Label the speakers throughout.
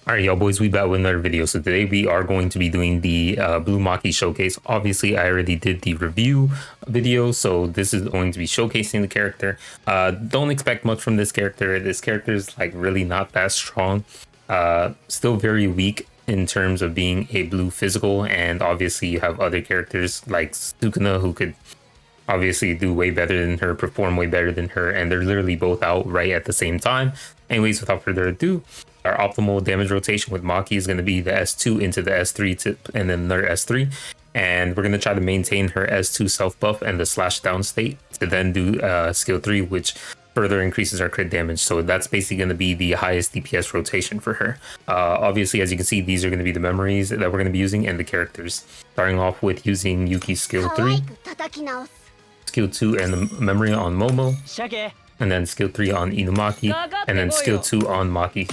Speaker 1: Alright, y'all boys, we back with another video. So today we are going to be doing the Blue Maki showcase. Obviously, I already did the review video, so this is going to be showcasing the character. Don't expect much from this character. This character is like really not that strong. Still very weak in terms of being a blue physical, and obviously you have other characters like Sukuna who could obviously do way better than her, perform way better than her, and they're literally both out right at the same time. Anyways, without further ado, our optimal damage rotation with Maki is going to be the S2 into the S3 tip and then another S3. And we're going to try to maintain her S2 self buff and the slash down state to then do skill 3, which further increases our crit damage. So that's basically going to be the highest DPS rotation for her. Obviously, as you can see, these are going to be the memories that we're going to be using and the characters. Starting off with using Yuki's skill 3, skill 2 and the memory on Momo, and then skill 3 on Inumaki, and then skill 2 on Maki.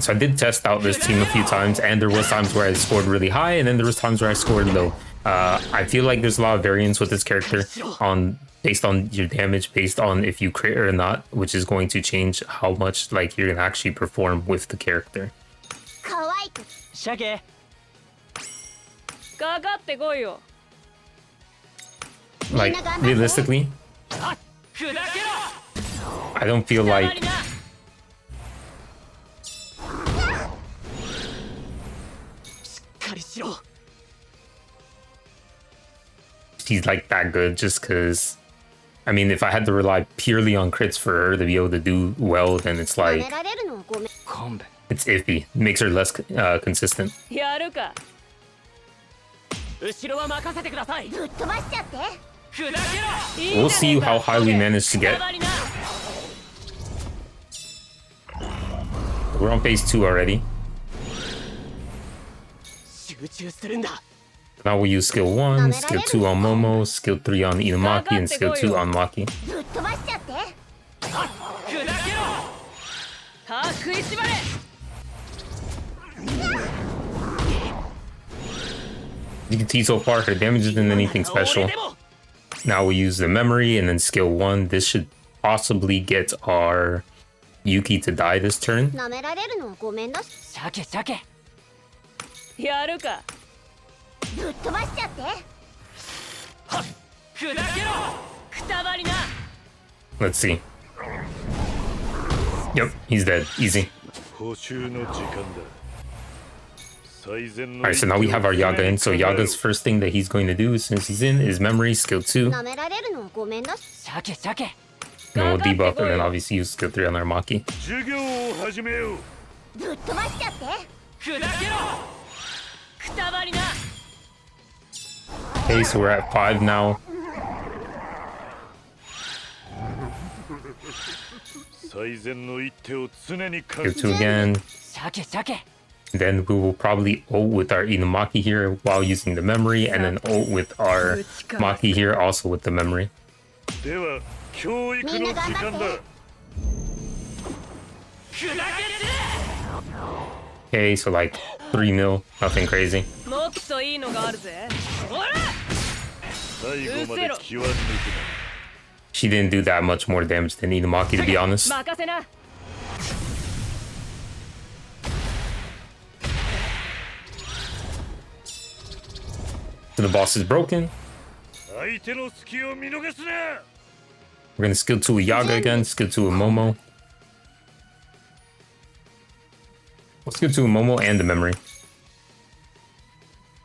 Speaker 1: So I did test out this team a few times, and there was times where I scored really high, and then there was times where I scored low. I feel like there's a lot of variance with this character based on your damage, based on if you crit or not, which is going to change how much like you're gonna actually perform with the character. Like, realistically, I don't feel like she's like that good, just because, I mean, if I had to rely purely on crits for her to be able to do well, then it's like, it's iffy. It makes her less consistent. We'll see how high we manage to get. We're on phase 2 already. Now we'll use skill 1, skill 2 on Momo, skill 3 on Inumaki, and skill 2 on Maki. You can see so far her damage isn't anything special. Now we use the memory and then skill 1. This should possibly get our Yuki to die this turn. Let's see. Yep, he's dead. Easy. Alright, so now we have our Yaga in. So Yaga's first thing that he's going to do since he's in is memory, skill 2. And then we'll debuff and then obviously use skill 3 on our Maki. Okay, so we're at 5 now. Skill 2 again. Then we will probably ult with our Inumaki here while using the memory, and then ult with our Maki here also with the memory. Okay, so like 3 mil, nothing crazy. She didn't do that much more damage than Inumaki, to be honest. So the boss is broken. We're gonna skill 2 with Yaga again, skill 2 with Momo. We'll skill 2 with Momo and the memory.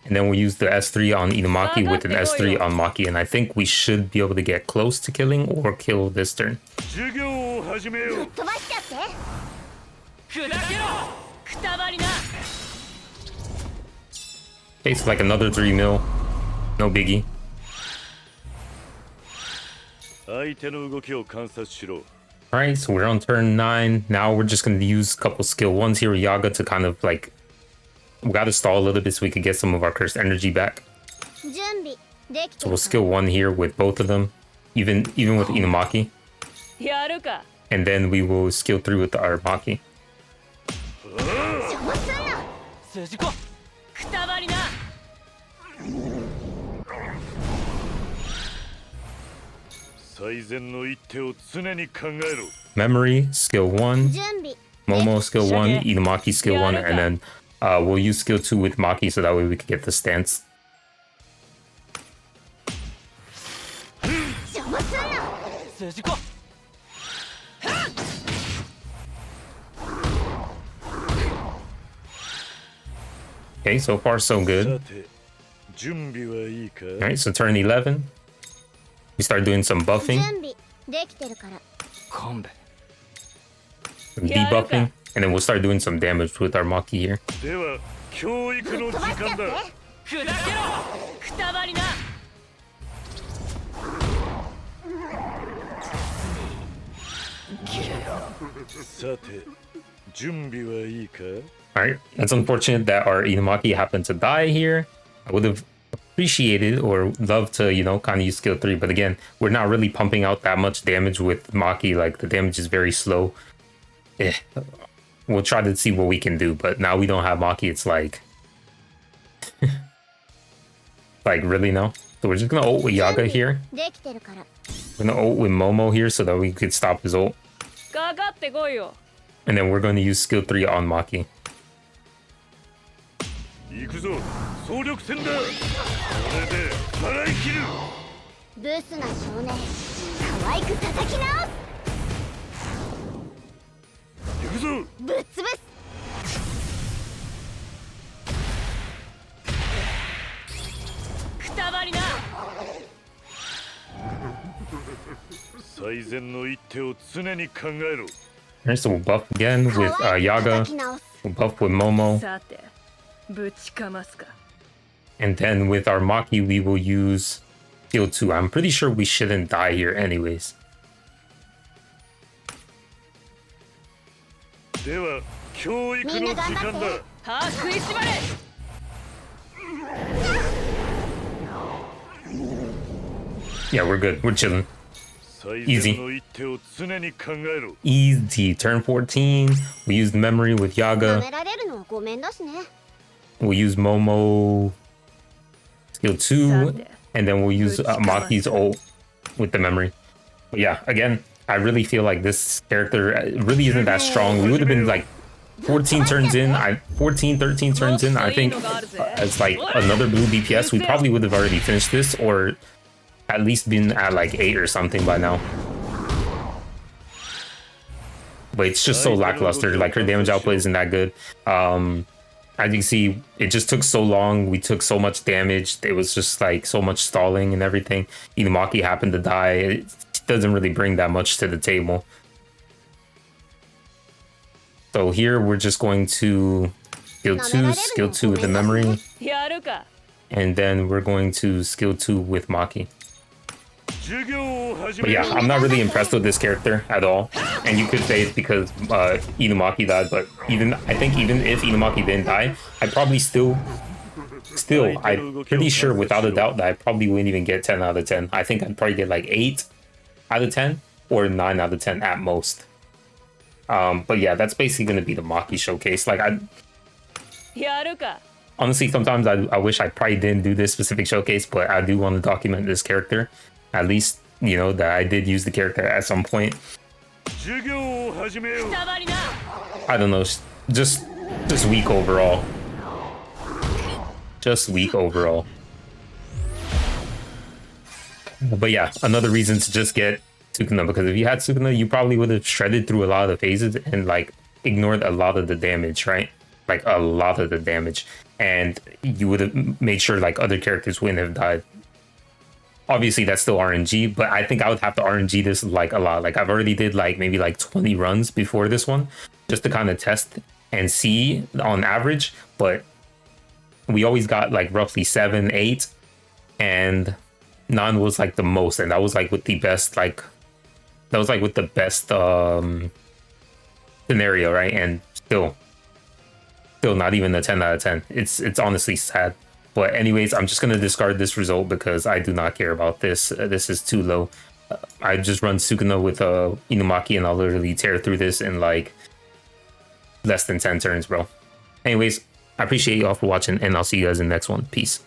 Speaker 1: And then we'll use the S3 on Inumaki with an S3 on Maki, and I think we should be able to get close to killing or kill this turn. Okay, so like another 3 mil. No biggie. Alright, so we're on turn 9. Now we're just going to use a couple skill 1s here with Yaga to kind of like... We got to stall a little bit so we could get some of our cursed energy back. So we'll skill 1 here with both of them, even with Inumaki. And then we will skill 3 with our Maki. Memory, skill 1, Momo skill 1, Inumaki skill 1, and then we'll use skill 2 with Maki so that way we can get the stance. Okay, so far so good. Alright, so turn 11. We start doing some buffing. Some debuffing. And then we'll start doing some damage with our Maki here. Alright, it's unfortunate that our Inumaki happened to die here. I would have appreciated or loved to, you know, kind of use skill 3, but again, we're not really pumping out that much damage with Maki. Like, the damage is very slow. We'll try to see what we can do, but now we don't have Maki. It's like like, really no? So we're just gonna ult with Yaga here. We're gonna ult with Momo here so that we could stop his ult. And then we're going to use skill 3 on Maki. Alright, so we'll buff again with Yaga. We'll buff with Momo. And then with our Maki, we will use skill 2. I'm pretty sure we shouldn't die here anyways. Yeah, we're good. We're chilling. Easy. Easy. Turn 14. We used memory with Yaga. We'll use Momo skill 2. And then we'll use Maki's ult with the memory. But yeah, again, I really feel like this character really isn't that strong. We would have been like 14 turns in, 13 turns in. I think as like another blue DPS, we probably would have already finished this, or at least been at like 8 or something by now. But it's just so lackluster. Like, her damage output isn't that good. As you can see, it just took so long. We took so much damage. It was just like so much stalling and everything. Inumaki happened to die. It doesn't really bring that much to the table. So here we're just going to skill 2 with the memory. And then we're going to skill 2 with Maki. But yeah, I'm not really impressed with this character at all. And you could say it's because Inumaki died, but I think even if Inumaki didn't die, I probably still, I'm pretty sure without a doubt that I probably wouldn't even get 10 out of 10. I think I'd probably get like 8 out of 10 or 9 out of 10 at most. But yeah, that's basically going to be the Maki showcase. Like, honestly, sometimes I wish I probably didn't do this specific showcase, but I do want to document this character. At least, you know, that I did use the character at some point. I don't know, just weak overall. Just weak overall. But yeah, another reason to just get Sukuna, because if you had Sukuna, you probably would have shredded through a lot of the phases and like ignored a lot of the damage, right? Like a lot of the damage, and you would have made sure like other characters wouldn't have died. Obviously that's still RNG, but I think I would have to RNG this like a lot. Like, I've already did like maybe like 20 runs before this one just to kind of test and see on average, but we always got like roughly 7, 8, and 9 was like the most, and that was like with the best, like that was like with the best scenario, right? And still not even a 10 out of 10. It's honestly sad. But anyways, I'm just going to discard this result because I do not care about this. This is too low. I just run Sukuna with Inumaki and I'll literally tear through this in like less than 10 turns, bro. Anyways, I appreciate you all for watching, and I'll see you guys in the next one. Peace.